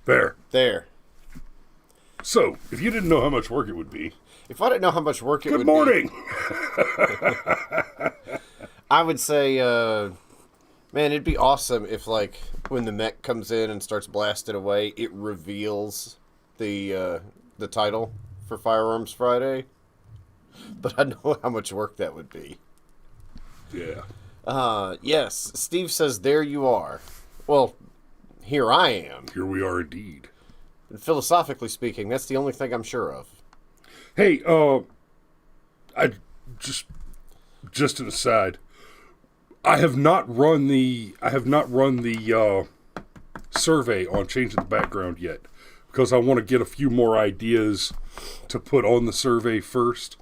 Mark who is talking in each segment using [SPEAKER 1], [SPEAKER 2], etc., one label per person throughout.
[SPEAKER 1] There.
[SPEAKER 2] There.
[SPEAKER 1] So, if you didn't know how much work it would be...
[SPEAKER 2] If I didn't know how much work it would
[SPEAKER 1] Good morning!
[SPEAKER 2] I would say, man, it'd be awesome if, like, when the mech comes in and starts blasting away, it reveals the title for Firearms Friday. But I know how much work that would be.
[SPEAKER 1] Yeah.
[SPEAKER 2] Yes, Steve says, there you are. Well, here I am.
[SPEAKER 1] Here we are indeed.
[SPEAKER 2] And philosophically speaking, that's the only thing I'm sure of.
[SPEAKER 1] Hey, I just an aside. I have not run the survey on changing the background yet because I want to get a few more ideas to put on the survey first.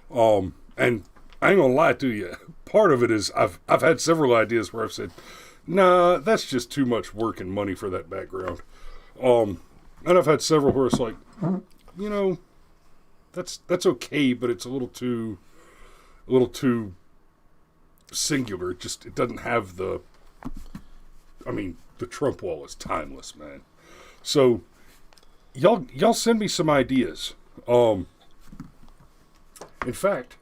[SPEAKER 1] And I ain't gonna lie to you. Part of it is I've had several ideas where I've said, nah, that's just too much work and money for that background. And I've had several where it's like, you know, that's okay, but it's a little too singular. It doesn't have the Trump wall is timeless, man. So y'all send me some ideas. In fact,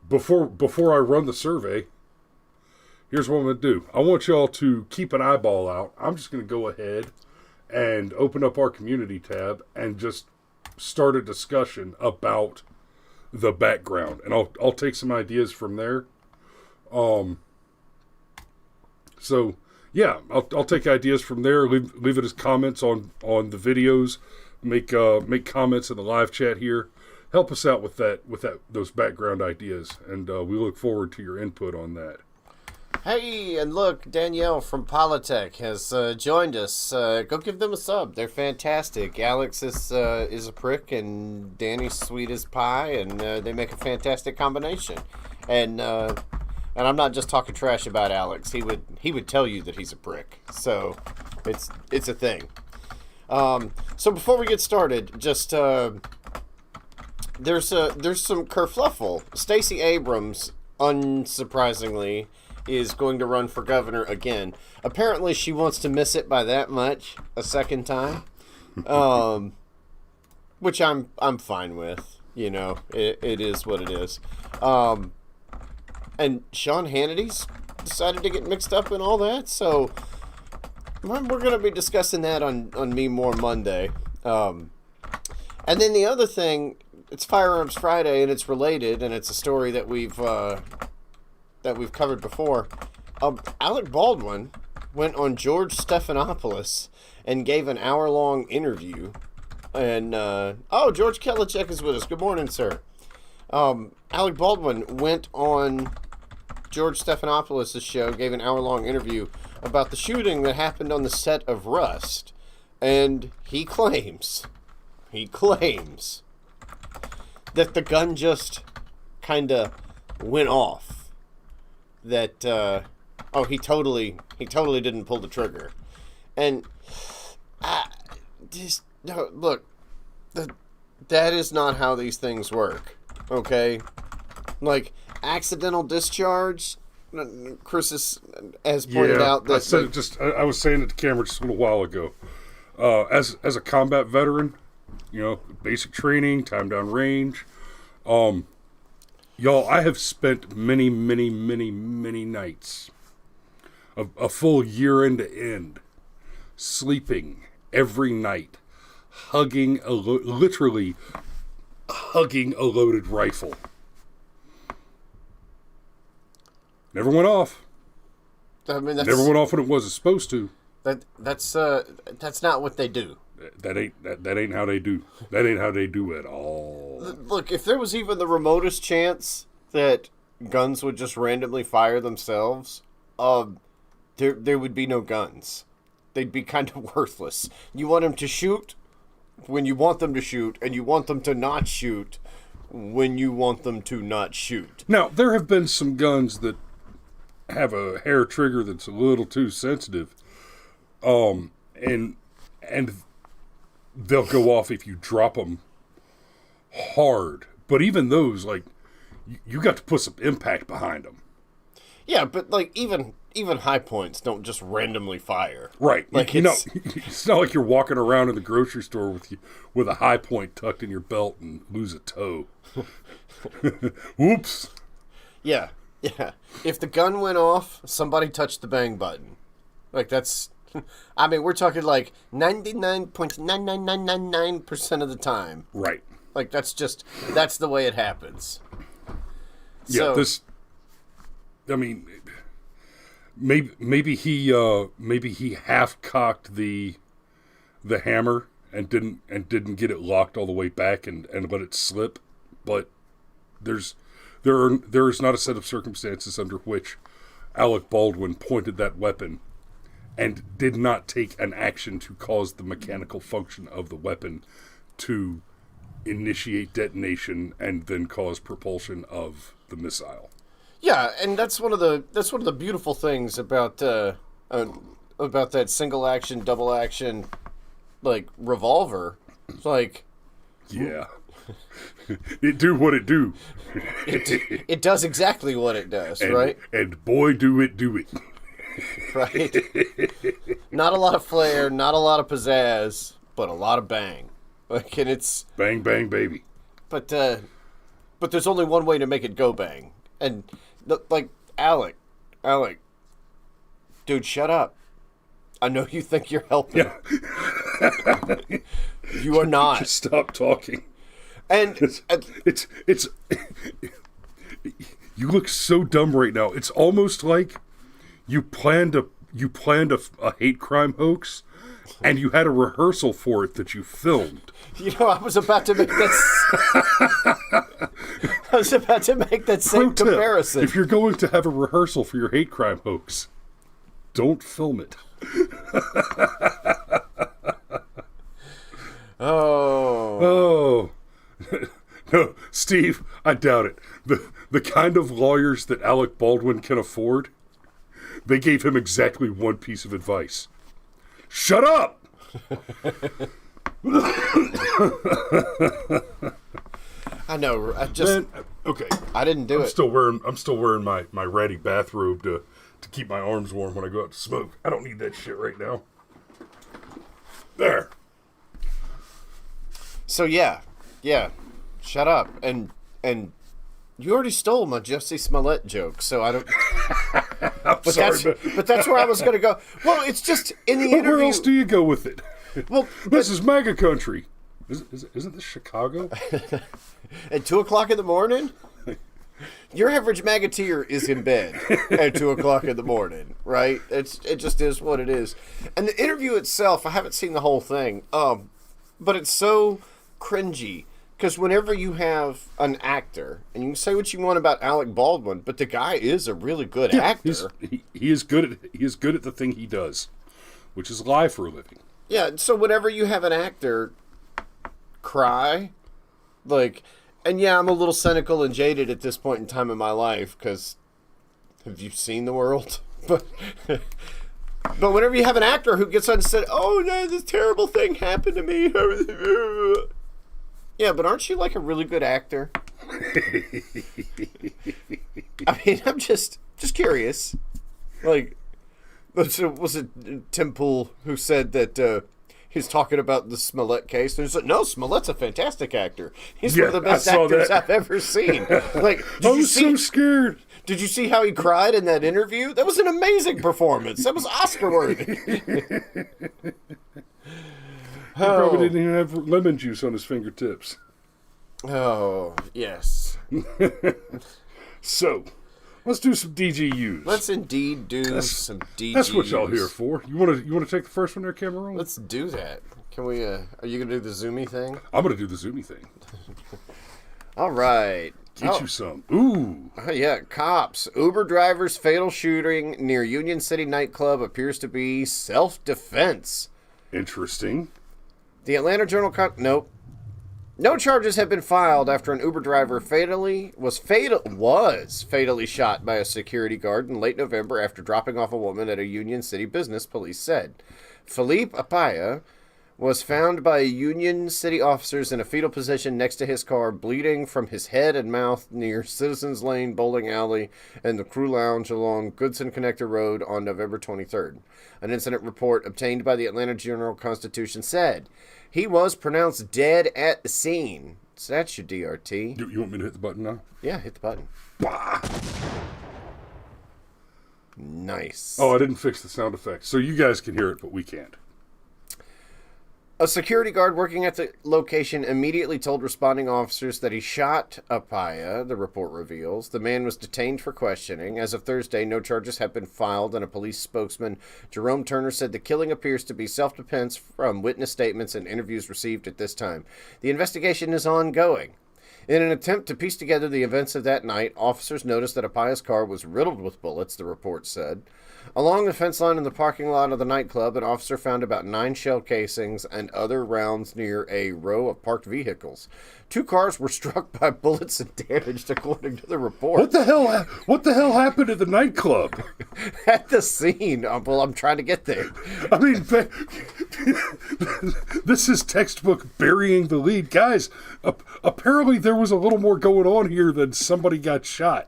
[SPEAKER 1] before I run the survey, here's what I'm going to do. I want y'all to keep an eyeball out. I'm just going to go ahead and open up our community tab and just start a discussion about the background. And I'll take some ideas from there. So yeah, I'll take ideas from there. Leave it as comments on the videos. Make comments in the live chat here. Help us out with those background ideas, and we look forward to your input on that.
[SPEAKER 2] Hey, and look, Danielle from Polytech has joined us. Go give them a sub. They're fantastic. Alex is a prick, and Danny's sweet as pie, and they make a fantastic combination. And I'm not just talking trash about Alex. He would tell you that he's a prick. So it's a thing. So before we get started, just there's some kerfluffle. Stacey Abrams, unsurprisingly, is going to run for governor again. Apparently, she wants to miss it by that much a second time, which I'm fine with. You know, it is what it is. And Sean Hannity's decided to get mixed up in all that, so we're going to be discussing that on Me More Monday. And then the other thing, it's Firearms Friday, and it's related, and it's a story that we've covered before. Alec Baldwin went on George Stephanopoulos and gave an hour-long interview. And, George Kelichek is with us. Good morning, sir. Alec Baldwin went on George Stephanopoulos' show, gave an hour-long interview about the shooting that happened on the set of Rust. And he claims that the gun just kind of went off. That, he totally didn't pull the trigger. And, look, that is not how these things work, okay? Like, accidental discharge, Chris has pointed out that...
[SPEAKER 1] I was saying it to camera just a little while ago. As a combat veteran, you know, basic training, time down range, y'all, I have spent many, many, many, many nights, a full year end to end, sleeping every night, literally hugging a loaded rifle. Never went off.
[SPEAKER 2] I mean,
[SPEAKER 1] never went off when it wasn't supposed to.
[SPEAKER 2] That's not what they do.
[SPEAKER 1] That ain't how they do. That ain't how they do at all.
[SPEAKER 2] Look, if there was even the remotest chance that guns would just randomly fire themselves, there would be no guns. They'd be kind of worthless. You want them to shoot when you want them to shoot, and you want them to not shoot when you want them to not shoot.
[SPEAKER 1] Now, there have been some guns that have a hair trigger that's a little too sensitive, and they'll go off if you drop them hard. But even those, like, you got to put some impact behind them.
[SPEAKER 2] Yeah, but like even even high points don't just randomly fire.
[SPEAKER 1] Right.
[SPEAKER 2] Like,
[SPEAKER 1] you know, it's not like you're walking around in the grocery store with a high point tucked in your belt and lose a toe. Whoops.
[SPEAKER 2] Yeah. If the gun went off, somebody touched the bang button. Like, that's... I mean, we're talking like 99.99999% of the time.
[SPEAKER 1] Right.
[SPEAKER 2] Like, that's the way it happens.
[SPEAKER 1] Yeah, I mean, maybe he half cocked the hammer and didn't get it locked all the way back and let it slip, but there is not a set of circumstances under which Alec Baldwin pointed that weapon and did not take an action to cause the mechanical function of the weapon to initiate detonation and then cause propulsion of the missile.
[SPEAKER 2] Yeah, and that's one of the beautiful things about that single action, double action, like, revolver. It's like,
[SPEAKER 1] yeah, it do what it do.
[SPEAKER 2] It does exactly what it does, right?
[SPEAKER 1] And boy, do it.
[SPEAKER 2] Right. Not a lot of flair, not a lot of pizzazz, but a lot of bang. Like, and it's
[SPEAKER 1] bang, bang, baby.
[SPEAKER 2] But there's only one way to make it go bang. And, like, Alec, dude, shut up. I know you think you're helping.
[SPEAKER 1] Yeah.
[SPEAKER 2] You are not.
[SPEAKER 1] Just stop talking.
[SPEAKER 2] And
[SPEAKER 1] it's you look so dumb right now. It's almost like you planned a hate crime hoax, and you had a rehearsal for it that you filmed.
[SPEAKER 2] You know, I was about to make that same comparison.
[SPEAKER 1] If you're going to have a rehearsal for your hate crime hoax, don't film it.
[SPEAKER 2] Oh.
[SPEAKER 1] No, Steve, I doubt it. The kind of lawyers that Alec Baldwin can afford, they gave him exactly one piece of advice. Shut up!
[SPEAKER 2] I know.
[SPEAKER 1] Okay.
[SPEAKER 2] I didn't do it.
[SPEAKER 1] I'm still wearing my ratty bathrobe to keep my arms warm when I go out to smoke. I don't need that shit right now. There.
[SPEAKER 2] So yeah. Shut up. And you already stole my Jussie Smollett joke, so I don't.
[SPEAKER 1] I'm sorry,
[SPEAKER 2] but that's where I was going to go. Well, it's just in the interview.
[SPEAKER 1] Where else do you go with it?
[SPEAKER 2] Well,
[SPEAKER 1] this is MAGA country. Isn't this Chicago?
[SPEAKER 2] At 2:00 in the morning? Your average MAGAteer is in bed at 2:00 in the morning, right? It just is what it is. And the interview itself, I haven't seen the whole thing, but it's so cringy. Because whenever you have an actor, and you can say what you want about Alec Baldwin, but the guy is a really good actor.
[SPEAKER 1] He is good at the thing he does, which is lie for a living.
[SPEAKER 2] Yeah, so whenever you have an actor cry, like, and yeah, I'm a little cynical and jaded at this point in time in my life, because have you seen the world? But whenever you have an actor who gets on and said, "Oh no, this terrible thing happened to me," yeah, but aren't you like a really good actor? I mean, I'm just curious. Like, was it Tim Pool who said that he's talking about the Smollett case? And he said, "No, Smollett's a fantastic actor. He's one of the best actors I've ever seen." Like,
[SPEAKER 1] so scared.
[SPEAKER 2] Did you see how he cried in that interview? That was an amazing performance. That was Oscar worthy.
[SPEAKER 1] He probably didn't even have lemon juice on his fingertips.
[SPEAKER 2] Oh, yes.
[SPEAKER 1] So, let's do some DGUs.
[SPEAKER 2] Let's indeed do some DGUs.
[SPEAKER 1] That's what y'all here for. You want to take the first one there, Cameron?
[SPEAKER 2] Let's do that. Can we, are you going to do the Zoomy thing?
[SPEAKER 1] I'm going to do the Zoomy thing.
[SPEAKER 2] All right.
[SPEAKER 1] Get you some. Ooh.
[SPEAKER 2] Yeah, cops. Uber driver's fatal shooting near Union City nightclub appears to be self-defense.
[SPEAKER 1] Interesting.
[SPEAKER 2] The Atlanta Journal... Nope. No charges have been filed after an Uber driver was fatally shot by a security guard in late November after dropping off a woman at a Union City business, police said. Philippe Apaya was found by Union City officers in a fetal position next to his car, bleeding from his head and mouth near Citizens Lane Bowling Alley and the Crew Lounge along Goodson Connector Road on November 23rd. An incident report obtained by the Atlanta Journal-Constitution said he was pronounced dead at the scene. So that's your DRT.
[SPEAKER 1] You want me to hit the button now?
[SPEAKER 2] Yeah, hit the button.
[SPEAKER 1] Bah!
[SPEAKER 2] Nice.
[SPEAKER 1] Oh, I didn't fix the sound effects. So you guys can hear it, but we can't.
[SPEAKER 2] A security guard working at the location immediately told responding officers that he shot Apaya, the report reveals. The man was detained for questioning. As of Thursday, no charges have been filed, and a police spokesman, Jerome Turner, said the killing appears to be self-defense from witness statements and interviews received at this time. The investigation is ongoing. In an attempt to piece together the events of that night, officers noticed that Apaya's car was riddled with bullets, the report said. Along the fence line in the parking lot of the nightclub, an officer found about 9 shell casings and other rounds near a row of parked vehicles. 2 cars were struck by bullets and damaged, according to the report.
[SPEAKER 1] What the hell happened at the nightclub?
[SPEAKER 2] At the scene. Well, I'm trying to get there.
[SPEAKER 1] I mean, this is textbook burying the lead. Guys, apparently there was a little more going on here than somebody got shot.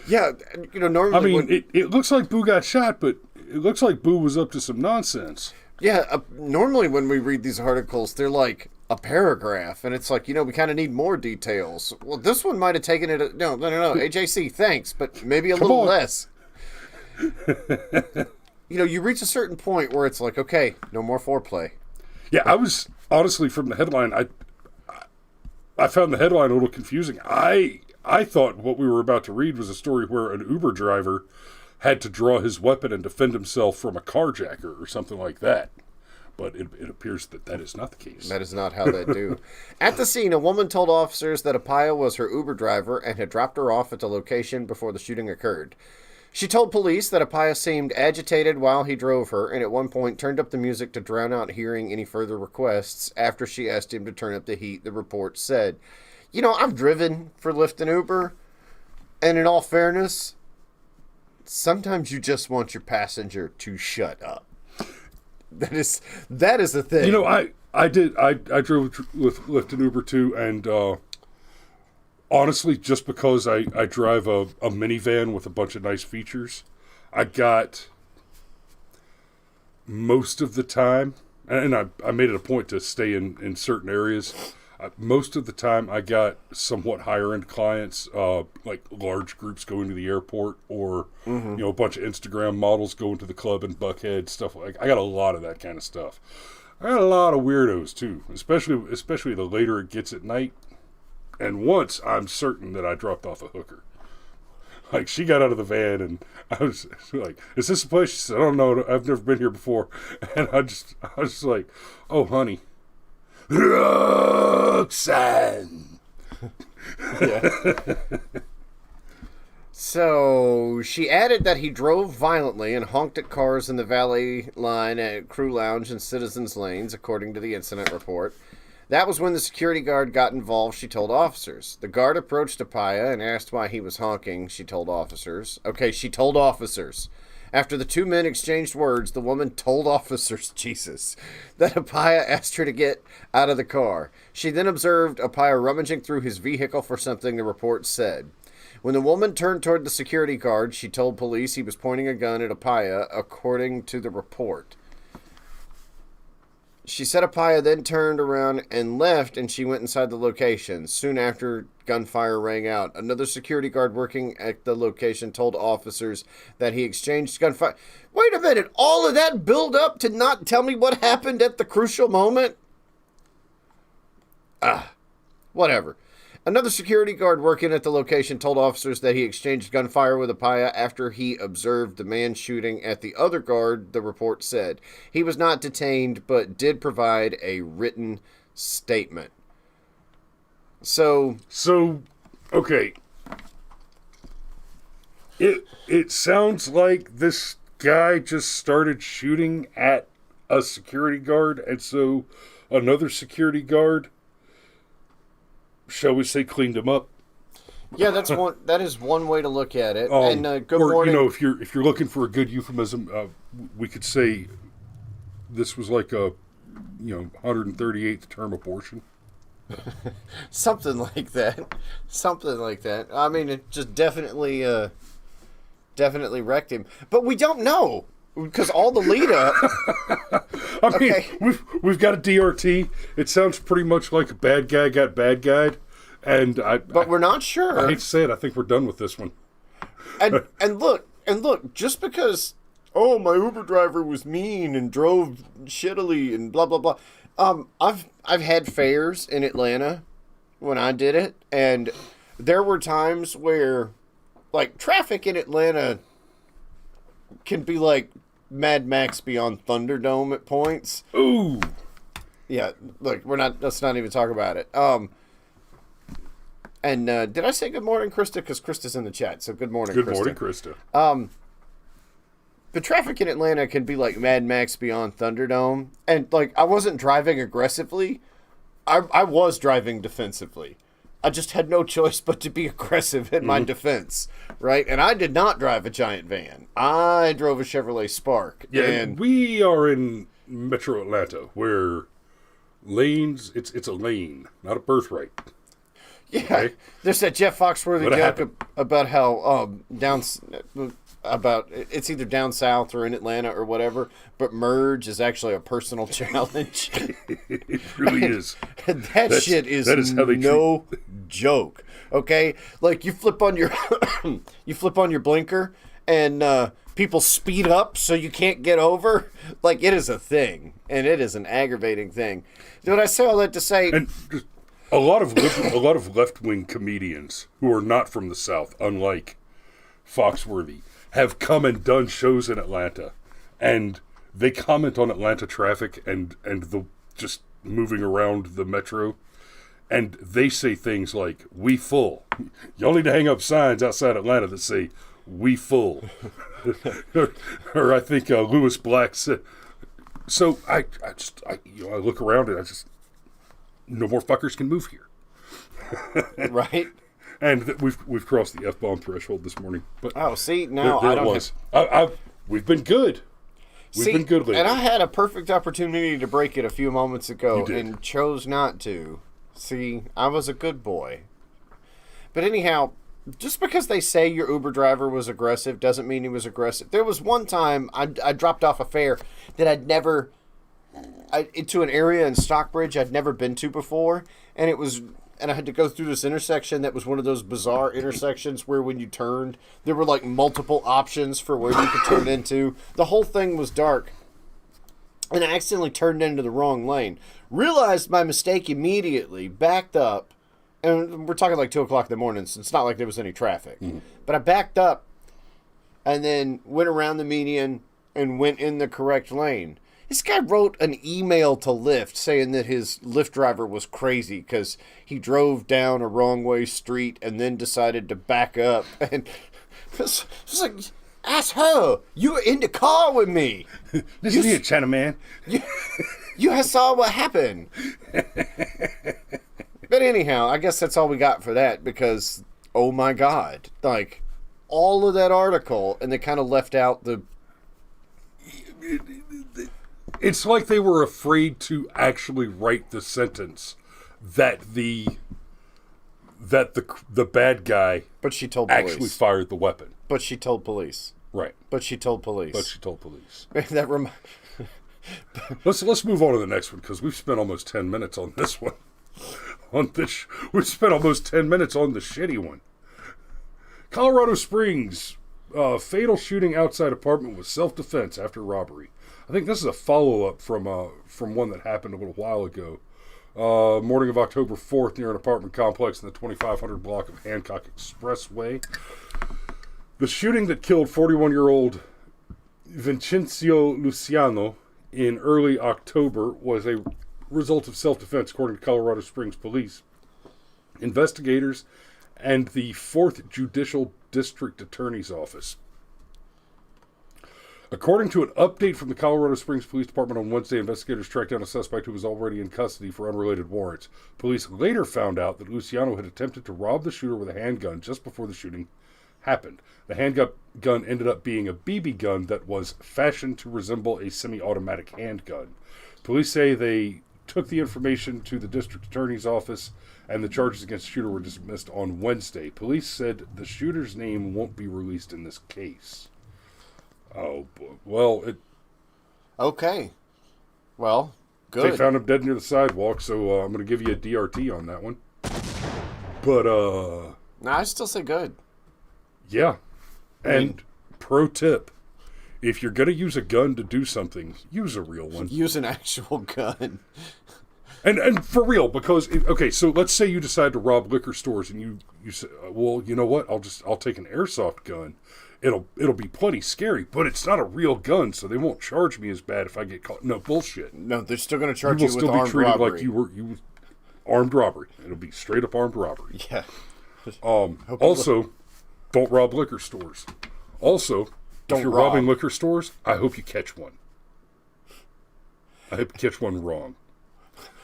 [SPEAKER 2] Yeah, normally...
[SPEAKER 1] I mean, it looks like Boo got shot, but it looks like Boo was up to some nonsense.
[SPEAKER 2] Yeah, normally when we read these articles, they're like a paragraph, and it's like, we kind of need more details. Well, this one might have taken it... No, AJC, thanks, but maybe a little less. You reach a certain point where it's like, okay, no more foreplay.
[SPEAKER 1] Yeah, I was, honestly, from the headline, I found the headline a little confusing. I thought what we were about to read was a story where an Uber driver had to draw his weapon and defend himself from a carjacker or something like that. But it appears that is not the case.
[SPEAKER 2] That is not how they do. At the scene, a woman told officers that Apaya was her Uber driver and had dropped her off at the location before the shooting occurred. She told police that Apaya seemed agitated while he drove her and at one point turned up the music to drown out hearing any further requests after she asked him to turn up the heat, the report said. I've driven for Lyft and Uber, and in all fairness, sometimes you just want your passenger to shut up. That is the thing.
[SPEAKER 1] I drove with Lyft and Uber too, and honestly, just because I drive a minivan with a bunch of nice features, I got most of the time, and I made it a point to stay in certain areas. Most of the time, I got somewhat higher-end clients, like large groups going to the airport, or a bunch of Instagram models going to the club in Buckhead, stuff like. I got a lot of that kind of stuff. I got a lot of weirdos too, especially the later it gets at night. And once, I'm certain that I dropped off a hooker. Like, she got out of the van, and I was like, "Is this a place?" She said, "I don't know. I've never been here before." And I was just like, "Oh, honey." Roxanne.
[SPEAKER 2] Yeah. So she added that he drove violently and honked at cars in the valet line at Crew Lounge and Citizens Lanes, according to the incident report. That was when the security guard got involved, she told officers. The guard approached Apaya and asked why he was honking, she told officers. Okay, she told officers. After the 2 men exchanged words, the woman told officers, Jesus, that Apaya asked her to get out of the car. She then observed Apaya rummaging through his vehicle for something, the report said. When the woman turned toward the security guard, she told police he was pointing a gun at Apaya, according to the report. She said Apaya then turned around and left, and she went inside the location. Soon after, gunfire rang out. Another security guard working at the location told officers that he exchanged gunfire. Wait a minute! All of that build up to not tell me what happened at the crucial moment? Whatever. Another security guard working at the location told officers that he exchanged gunfire with Apaya after he observed the man shooting at the other guard, the report said. He was not detained, but did provide a written statement. So
[SPEAKER 1] okay. It sounds like this guy just started shooting at a security guard, and so another security guard, shall we say, cleaned him up.
[SPEAKER 2] Yeah, that is one way to look at it. And good morning.
[SPEAKER 1] If you're looking for a good euphemism, we could say this was like a 138th term abortion.
[SPEAKER 2] Something like that. Something like that. I mean, it just definitely wrecked him. But we don't know because all the lead up.
[SPEAKER 1] I mean, we've got a DRT. It sounds pretty much like a bad guy got bad guyed, but
[SPEAKER 2] we're not sure.
[SPEAKER 1] I hate to say it. I think we're done with this one.
[SPEAKER 2] And look. Just because my Uber driver was mean and drove shittily and blah blah blah. I've had fares in Atlanta when I did it, and there were times where, like, traffic in Atlanta can be like Mad Max Beyond Thunderdome at points.
[SPEAKER 1] Ooh.
[SPEAKER 2] Yeah, look, let's not even talk about it. And did I say good morning, Krista? Because Krista's in the chat, so good morning, Krista.
[SPEAKER 1] Good morning, Krista.
[SPEAKER 2] The traffic in Atlanta can be like Mad Max Beyond Thunderdome. And, like, I wasn't driving aggressively. I was driving defensively. I just had no choice but to be aggressive in my defense, right? And I did not drive a giant van. I drove a Chevrolet Spark.
[SPEAKER 1] Yeah, and we are in Metro Atlanta, where lanes, it's a lane, not a birthright.
[SPEAKER 2] Yeah, okay? There's that Jeff Foxworthy joke about how it's either down south or in Atlanta or whatever, but merge is actually a personal challenge.
[SPEAKER 1] It really is.
[SPEAKER 2] And that is no joke. Okay, like you flip on your blinker and people speed up so you can't get over. Like, it is a thing, and it is an aggravating thing. Did I say all that to say?
[SPEAKER 1] And just a lot of left-wing comedians who are not from the South, unlike Foxworthy, have come and done shows in Atlanta, and they comment on Atlanta traffic and the just moving around the metro, and they say things like, "We full." Y'all need to hang up signs outside Atlanta that say, "We full." or I think Lewis Black said. So I look around and I just, no more fuckers can move here.
[SPEAKER 2] Right.
[SPEAKER 1] And we've crossed the F-bomb threshold this morning. But
[SPEAKER 2] see, now
[SPEAKER 1] there I don't we've been good. We've been good lately.
[SPEAKER 2] And I had a perfect opportunity to break it a few moments ago and chose not to. See, I was a good boy. But anyhow, just because they say your Uber driver was aggressive doesn't mean he was aggressive. There was one time I dropped off a fare that I'd never... into an area in Stockbridge I'd never been to before, and I had to go through this intersection that was one of those bizarre intersections where when you turned, there were like multiple options for where you could turn into. The whole thing was dark, and I accidentally turned into the wrong lane. Realized my mistake immediately, backed up, and we're talking like 2 o'clock in the morning, so it's not like there was any traffic. Mm-hmm. But I backed up, and then went around the median and went in the correct lane. This guy wrote an email to Lyft saying that his Lyft driver was crazy because he drove down a wrong way street and then decided to back up. And it was like, asshole, you were in the car with me.
[SPEAKER 1] Listen here, China man.
[SPEAKER 2] You saw what happened. But anyhow, I guess that's all we got for that because, oh my God, like all of that article, and they kind of left out the...
[SPEAKER 1] It's like they were afraid to actually write the sentence that the bad guy
[SPEAKER 2] but she told
[SPEAKER 1] actually
[SPEAKER 2] police.
[SPEAKER 1] Fired the weapon.
[SPEAKER 2] But she told police.
[SPEAKER 1] Right.
[SPEAKER 2] But she told police.
[SPEAKER 1] That let's move on to the next one because we've spent almost 10 minutes on this one. We've spent almost 10 minutes on the shitty one. Colorado Springs, fatal shooting outside apartment with self-defense after robbery. I think this is a follow-up from one that happened a little while ago. Morning of October 4th near an apartment complex in the 2500 block of Hancock Expressway. The shooting that killed 41-year-old Vincenzo Luciano in early October was a result of self-defense, according to Colorado Springs Police. Investigators and the 4th Judicial District Attorney's Office. According to an update from the Colorado Springs Police Department on Wednesday, investigators tracked down a suspect who was already in custody for unrelated warrants. Police later found out that Luciano had attempted to rob the shooter with a handgun just before the shooting happened. The handgun ended up being a BB gun that was fashioned to resemble a semi-automatic handgun. Police say they took the information to the district attorney's office, and the charges against the shooter were dismissed on Wednesday. Police said the shooter's name won't be released in this case. Oh, boy. Well,
[SPEAKER 2] Okay. Well, good.
[SPEAKER 1] They found him dead near the sidewalk, so I'm going to give you a DRT on that one. But,
[SPEAKER 2] No, I still say good.
[SPEAKER 1] yeah. And pro tip, if you're going to use a gun to do something, use a real one.
[SPEAKER 2] Use an actual gun.
[SPEAKER 1] And for real, because so let's say you decide to rob liquor stores, and you say, well, you know what? I'll take an airsoft gun. It'll be plenty scary, but it's not a real gun, so they won't charge me as bad if I get caught. No bullshit.
[SPEAKER 2] No, they're still going to charge
[SPEAKER 1] you
[SPEAKER 2] you
[SPEAKER 1] will
[SPEAKER 2] with
[SPEAKER 1] still be
[SPEAKER 2] armed
[SPEAKER 1] treated
[SPEAKER 2] robbery.
[SPEAKER 1] like you armed robbery. It'll be straight up armed robbery.
[SPEAKER 2] Yeah.
[SPEAKER 1] Also, don't rob liquor stores. Also, if you're robbing liquor stores, I hope you catch one. I hope you catch one wrong.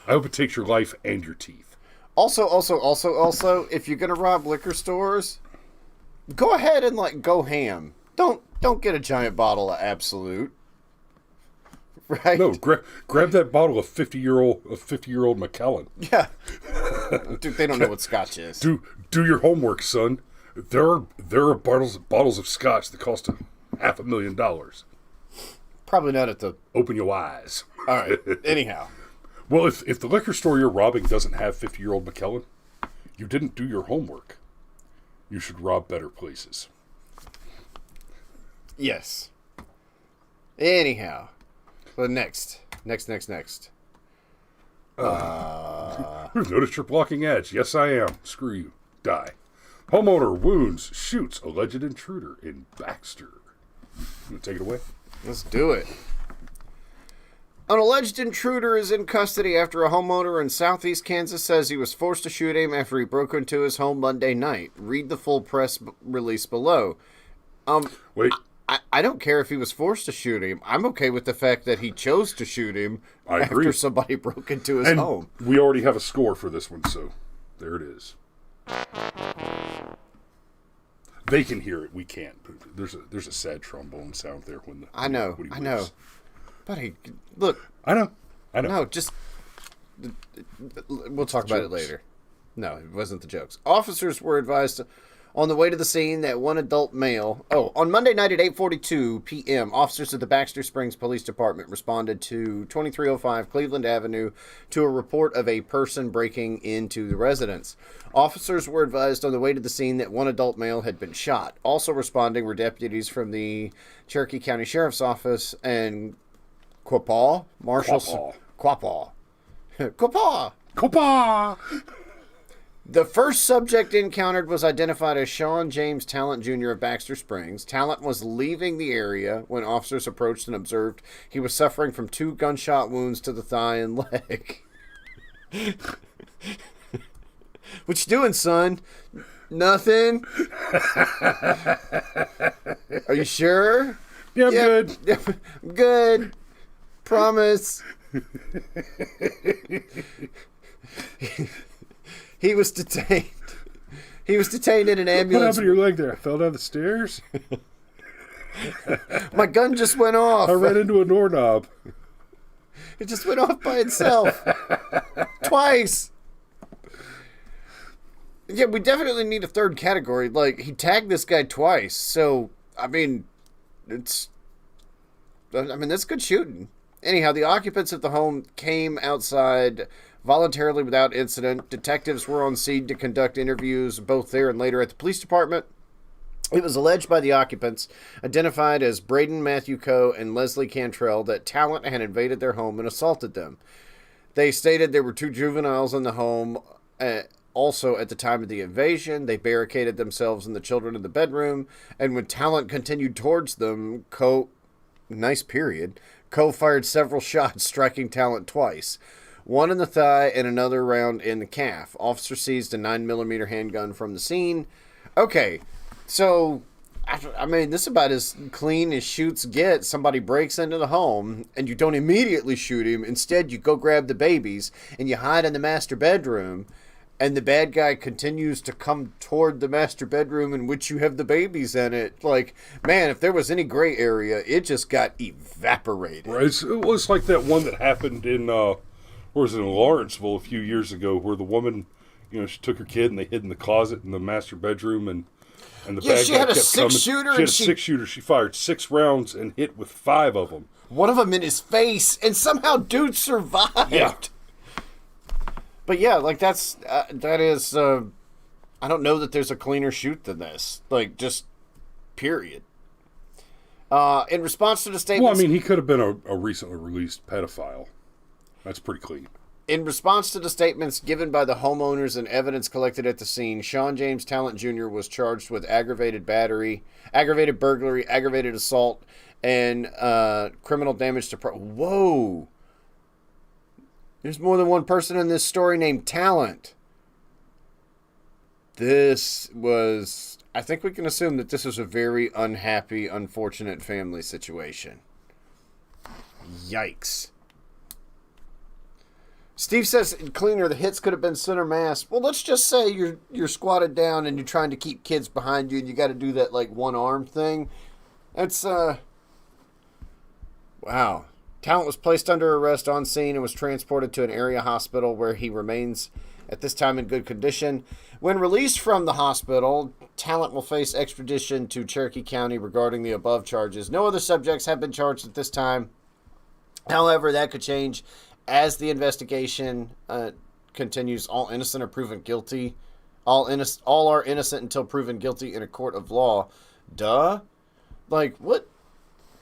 [SPEAKER 1] I hope it takes your life and your teeth.
[SPEAKER 2] Also, if you're gonna rob liquor stores, go ahead and go ham. Don't get a giant bottle of Absolute. Right?
[SPEAKER 1] No, grab that bottle of 50-year-old Macallan.
[SPEAKER 2] Yeah. Dude, they don't know what scotch is.
[SPEAKER 1] Do your homework, son. There are bottles of scotch that cost $500,000.
[SPEAKER 2] Probably not at the.
[SPEAKER 1] Open your eyes.
[SPEAKER 2] All right. Anyhow.
[SPEAKER 1] Well, if the liquor store you're robbing doesn't have 50-year-old Macallan, you didn't do your homework. You should rob better places.
[SPEAKER 2] Yes. Anyhow. Well, next.
[SPEAKER 1] We've noticed you're blocking ads. Yes, I am. Screw you. Die. Homeowner wounds, shoots alleged intruder in Baxter. You want to take it away?
[SPEAKER 2] Let's do it. An alleged intruder is in custody after a homeowner in southeast Kansas says he was forced to shoot him after he broke into his home Monday night. Read the full press release below.
[SPEAKER 1] Wait.
[SPEAKER 2] I don't care if he was forced to shoot him. I'm okay with the fact that he chose to shoot him after somebody broke into his home.
[SPEAKER 1] We already have a score for this one, so there it is. They can hear it. We can't. There's a sad trombone sound there when
[SPEAKER 2] I know. Buddy, look.
[SPEAKER 1] I know.
[SPEAKER 2] No, just we'll talk about it later. No, it wasn't the jokes. Officers were advised on the way to the scene that one adult male. On Monday night at 8:42 p.m., officers of the Baxter Springs Police Department responded to 2305 Cleveland Avenue to a report of a person breaking into the residence. Officers were advised on the way to the scene that one adult male had been shot. Also responding were deputies from the Cherokee County Sheriff's Office and Quapaw? Quapaw. The first subject encountered was identified as Sean James Talent Jr. of Baxter Springs. Talent was leaving the area when officers approached and observed he was suffering from 2 gunshot wounds to the thigh and leg. What you doing, son? Nothing? Are you sure?
[SPEAKER 1] Yeah, I'm good.
[SPEAKER 2] I'm good. Promise. He was detained. He was detained in an ambulance.
[SPEAKER 1] What happened to your leg there? I fell down the stairs?
[SPEAKER 2] My gun just went off.
[SPEAKER 1] I ran into a doorknob.
[SPEAKER 2] It just went off by itself. Twice. Yeah, we definitely need a third category. He tagged this guy twice. So, that's good shooting. Anyhow, the occupants of the home came outside voluntarily without incident. Detectives were on scene to conduct interviews both there and later at the police department. It was alleged by the occupants, identified as Braden Matthew Coe and Leslie Cantrell, that Talent had invaded their home and assaulted them. They stated there were 2 juveniles in the home. Also, at the time of the invasion, they barricaded themselves and the children in the bedroom, and when Talent continued towards them, Coe fired several shots, striking Talent twice. One in the thigh and another round in the calf. Officer seized a 9mm handgun from the scene. Okay, so, this is about as clean as shoots get. Somebody breaks into the home, and you don't immediately shoot him. Instead, you go grab the babies, and you hide in the master bedroom, and the bad guy continues to come toward the master bedroom in which you have the babies in it. Like, man, if there was any gray area, it just got evaporated.
[SPEAKER 1] Right. It was like that one that happened in, where was it, in Lawrenceville a few years ago, where the woman, she took her kid and they hid in the closet in the master bedroom, and the bad
[SPEAKER 2] she
[SPEAKER 1] guy
[SPEAKER 2] had a
[SPEAKER 1] kept coming.
[SPEAKER 2] six-shooter.
[SPEAKER 1] She had a six-shooter. She fired 6 rounds and hit with 5 of them.
[SPEAKER 2] One of them in his face, and somehow dude survived.
[SPEAKER 1] Yeah.
[SPEAKER 2] But yeah, like that is, I don't know that there's a cleaner shoot than this. Like, just period. In response to the statements...
[SPEAKER 1] Well, I mean, he could have been a recently released pedophile. That's pretty clean.
[SPEAKER 2] In response to the statements given by the homeowners and evidence collected at the scene, Sean James Talent Jr. was charged with aggravated battery, aggravated burglary, aggravated assault, and criminal damage to... Whoa! There's more than one person in this story named Talent. This was... I think we can assume that this was a very unhappy, unfortunate family situation. Yikes. Steve says, cleaner, the hits could have been center mass. Well, let's just say you're squatted down and you're trying to keep kids behind you and you got to do that, like, one-arm thing. That's, wow. Talent was placed under arrest on scene and was transported to an area hospital where he remains at this time in good condition. When released from the hospital, Talent will face extradition to Cherokee County regarding the above charges. No other subjects have been charged at this time. However, that could change as the investigation continues. All innocent are proven guilty. All are innocent until proven guilty in a court of law. Duh. Like, what?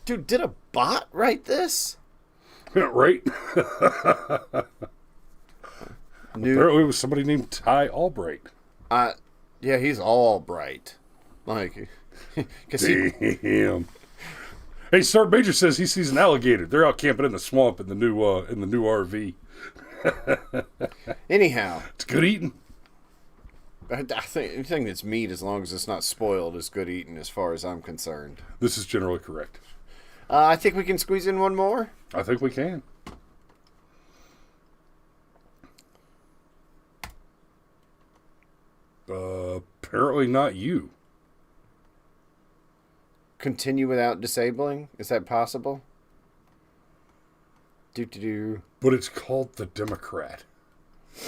[SPEAKER 2] Dude, did a bot write this?
[SPEAKER 1] Right? Apparently it was somebody named Ty Albright.
[SPEAKER 2] Yeah, he's all bright. Like,
[SPEAKER 1] damn. Hey, Sergeant Major says he sees an alligator. They're out camping in the swamp in the new RV.
[SPEAKER 2] Anyhow,
[SPEAKER 1] it's good eating.
[SPEAKER 2] I think anything that's meat, as long as it's not spoiled, is good eating, as far as I'm concerned.
[SPEAKER 1] This is generally correct.
[SPEAKER 2] I think we can squeeze in one more.
[SPEAKER 1] I think we can. Apparently not you.
[SPEAKER 2] Continue without disabling? Is that possible?
[SPEAKER 1] But it's called The Democrat.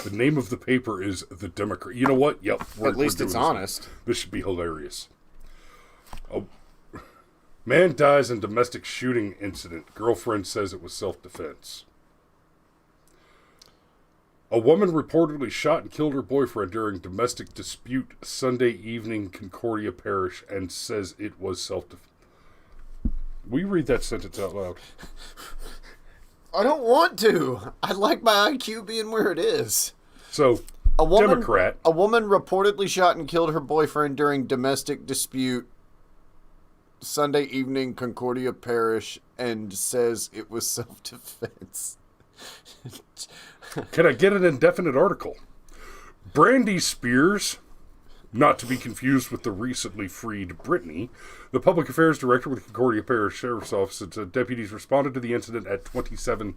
[SPEAKER 1] The name of the paper is The Democrat. You know what? Yep.
[SPEAKER 2] At least it's honest.
[SPEAKER 1] This should be hilarious. Man dies in domestic shooting incident. Girlfriend says it was self-defense. A woman reportedly shot and killed her boyfriend during domestic dispute Sunday evening, Concordia Parish, and says it was self-defense. Will you read that sentence out loud?
[SPEAKER 2] I don't want to. I like my IQ being where it is.
[SPEAKER 1] So, Democrat.
[SPEAKER 2] A woman reportedly shot and killed her boyfriend during domestic dispute Sunday evening, Concordia Parish, and says it was self-defense.
[SPEAKER 1] Can I get an indefinite article? Brandy Spears, not to be confused with the recently freed Brittany, the public affairs director with the Concordia Parish Sheriff's Office, said deputies responded to the incident at 277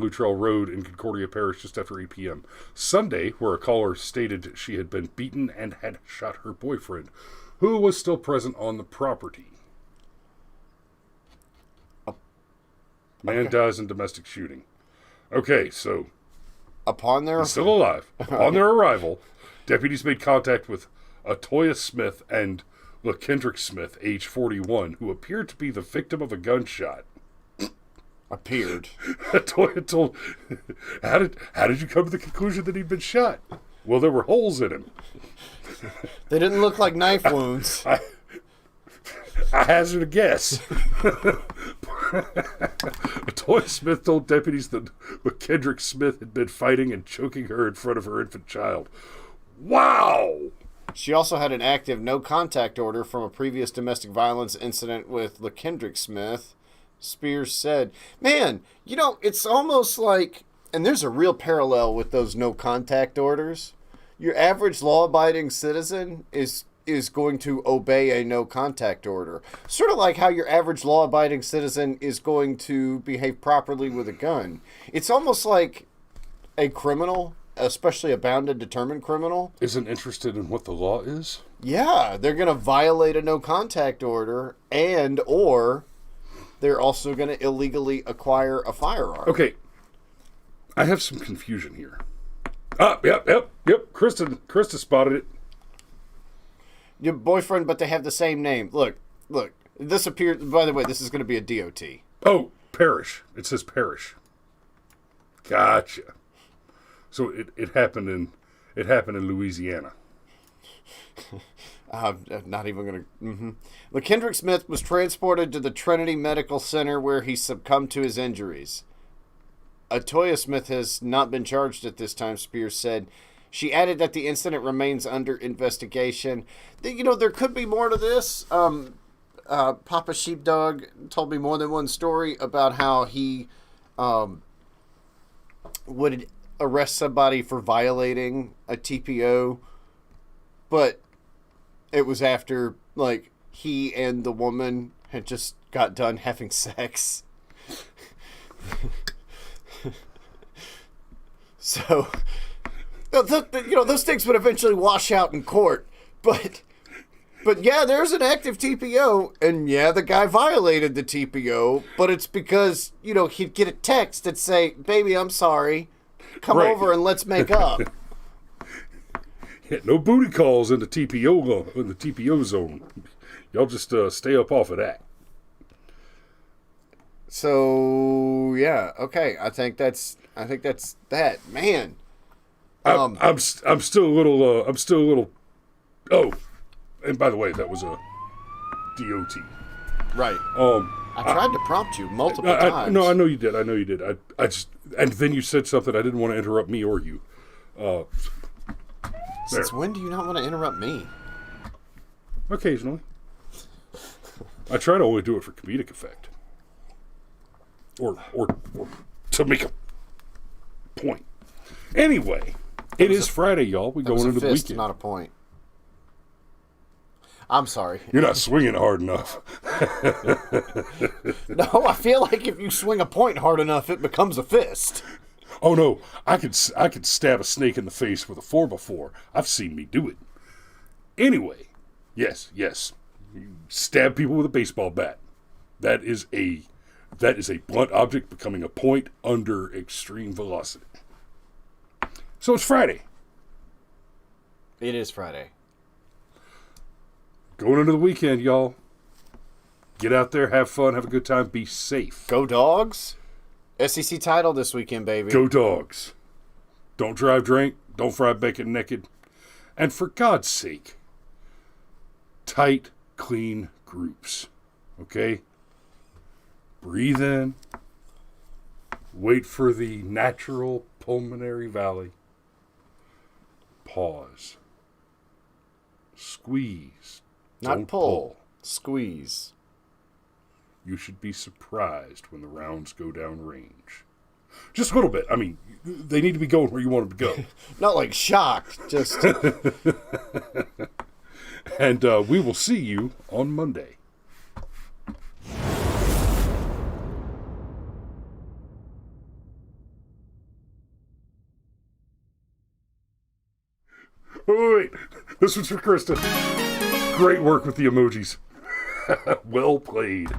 [SPEAKER 1] Luttrell Road in Concordia Parish just after 8 p.m. Sunday, where a caller stated she had been beaten and had shot her boyfriend, who was still present on the property. Man dies in domestic shooting. Okay, so he's still alive. Upon their arrival, deputies made contact with Atoya Smith and LaKendrick Smith, age 41, who appeared to be the victim of a gunshot.
[SPEAKER 2] Appeared.
[SPEAKER 1] Atoya told, how did you come to the conclusion that he'd been shot? Well, there were holes in him.
[SPEAKER 2] They didn't look like knife wounds.
[SPEAKER 1] I hazard a guess. Atoya Smith told deputies that McKendrick Smith had been fighting and choking her in front of her infant child. Wow!
[SPEAKER 2] She also had an active no-contact order from a previous domestic violence incident with LaKendrick Smith. Spears said, man, it's almost like, and there's a real parallel with those no-contact orders. Your average law-abiding citizen is going to obey a no-contact order. Sort of like how your average law-abiding citizen is going to behave properly with a gun. It's almost like a criminal especially a bound and determined criminal,
[SPEAKER 1] isn't interested in what the law is.
[SPEAKER 2] yeah, they're going to violate a no contact order or they're also going to illegally acquire a firearm.
[SPEAKER 1] Okay. I have some confusion here. Yep. Krista spotted it.
[SPEAKER 2] Your boyfriend, but they have the same name. Look. This appears, by the way, this is going to be a DOT.
[SPEAKER 1] Oh, Parish. It says Parish. Gotcha. So it happened in Louisiana.
[SPEAKER 2] Not even going to... Mm-hmm. McKendrick Smith was transported to the Trinity Medical Center where he succumbed to his injuries. Atoya Smith has not been charged at this time, Spears said. She added that the incident remains under investigation. There could be more to this. Papa Sheepdog told me more than one story about how he would arrest somebody for violating a TPO, but it was after, like, he and the woman had just got done having sex. So, those things would eventually wash out in court, but yeah, there's an active TPO, and yeah, the guy violated the TPO, but it's because, he'd get a text that say, "Baby, I'm sorry. Come over and let's make up."
[SPEAKER 1] Yeah, no booty calls in the TPO zone. Y'all just stay up off of that.
[SPEAKER 2] So yeah, okay. I think that's that. Man,
[SPEAKER 1] I'm still a little. Oh, and by the way, that was a DOT.
[SPEAKER 2] Right. I tried to prompt you multiple times.
[SPEAKER 1] No, I know you did. I just, and then you said something. I didn't want to interrupt me or you.
[SPEAKER 2] Since when do you not want to interrupt me?
[SPEAKER 1] Occasionally. I try to only do it for comedic effect. Or to make a point. Anyway, it is Friday, y'all. We're going into the weekend.
[SPEAKER 2] Not a point. I'm sorry.
[SPEAKER 1] You're not swinging hard enough.
[SPEAKER 2] No, I feel like if you swing a point hard enough, it becomes a fist.
[SPEAKER 1] Oh no, I could stab a snake in the face with a 4x4. I've seen me do it. Anyway, yes. You stab people with a baseball bat. That is a blunt object becoming a point under extreme velocity. So it's Friday.
[SPEAKER 2] It is Friday.
[SPEAKER 1] Going into the weekend, y'all. Get out there, have fun, have a good time, be safe.
[SPEAKER 2] Go Dogs. SEC title this weekend, baby.
[SPEAKER 1] Go Dogs. Don't drive drink, don't fry bacon naked. And for God's sake, tight, clean groups. Okay? Breathe in. Wait for the natural pulmonary valley. Pause. Squeeze.
[SPEAKER 2] Not
[SPEAKER 1] Don't
[SPEAKER 2] pull. Squeeze.
[SPEAKER 1] You should be surprised when the rounds go down range. Just a little bit. I mean, they need to be going where you want them to go.
[SPEAKER 2] Not like shocked. Just.
[SPEAKER 1] And we will see you on Monday. Wait. This one's for Krista. Great work with the emojis. Well played.